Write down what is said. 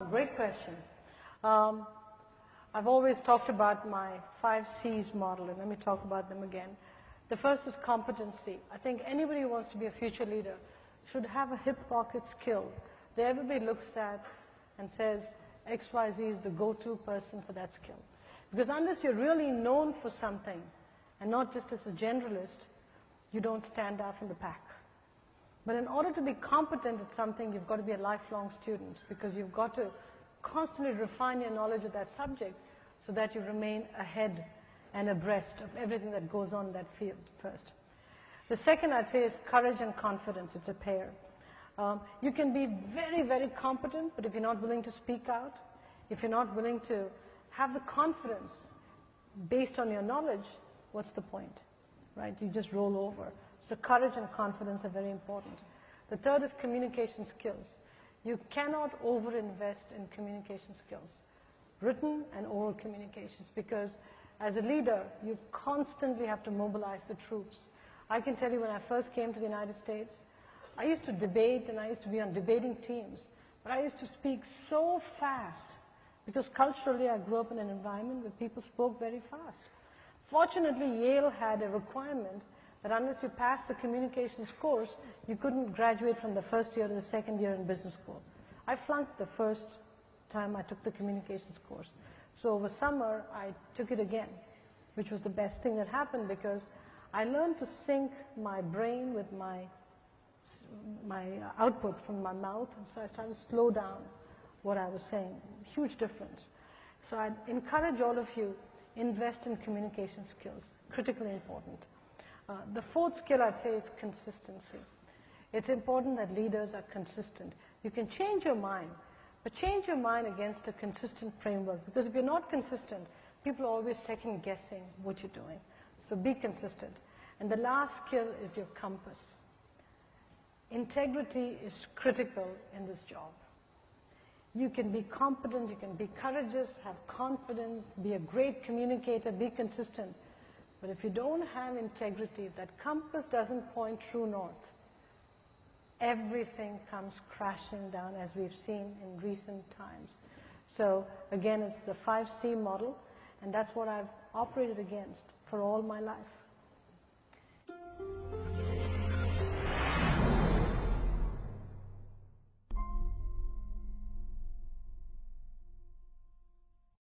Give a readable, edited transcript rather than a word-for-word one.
Great question. I've always talked about my 5 C's model, and let me talk about them again. The first is competency. I think anybody who wants to be a future leader should have a hip pocket skill that everybody looks at and says XYZ is the go-to person for that skill. Because unless you're really known for something and not just as a generalist, you don't stand out from the pack. But in order to be competent at something, you've got to be a lifelong student, because you've got to constantly refine your knowledge of that subject so that you remain ahead and abreast of everything that goes on in that field first. The second, I'd say, is courage and confidence. It's a pair. You can be very, very competent, but if you're not willing to speak out, if you're not willing to have the confidence based on your knowledge, what's the point, right? You just roll over. So courage and confidence are very important. The third is communication skills. You cannot overinvest in communication skills, written and oral communications, because as a leader, you constantly have to mobilize the troops. I can tell you when I first came to the United States, I used to debate and I used to be on debating teams, but I used to speak so fast because culturally I grew up in an environment where people spoke very fast. Fortunately, Yale had a requirement that unless you passed the communications course, you couldn't graduate from the first year to the second year in business school. I flunked the first time I took the communications course. So over summer, I took it again, which was the best thing that happened, because I learned to sync my brain with my output from my mouth, and so I started to slow down what I was saying. Huge difference. So I'd encourage all of you, invest in communication skills, critically important. The fourth skill, I'd say, is consistency. It's important that leaders are consistent. You can change your mind, but change your mind against a consistent framework, because if you're not consistent, people are always second guessing what you're doing. So be consistent. And the last skill is your compass. Integrity is critical in this job. You can be competent, you can be courageous, have confidence, be a great communicator, be consistent. But if you don't have integrity, if that compass doesn't point true north, everything comes crashing down, as we've seen in recent times. So again, it's the 5C model, and that's what I've operated against for all my life.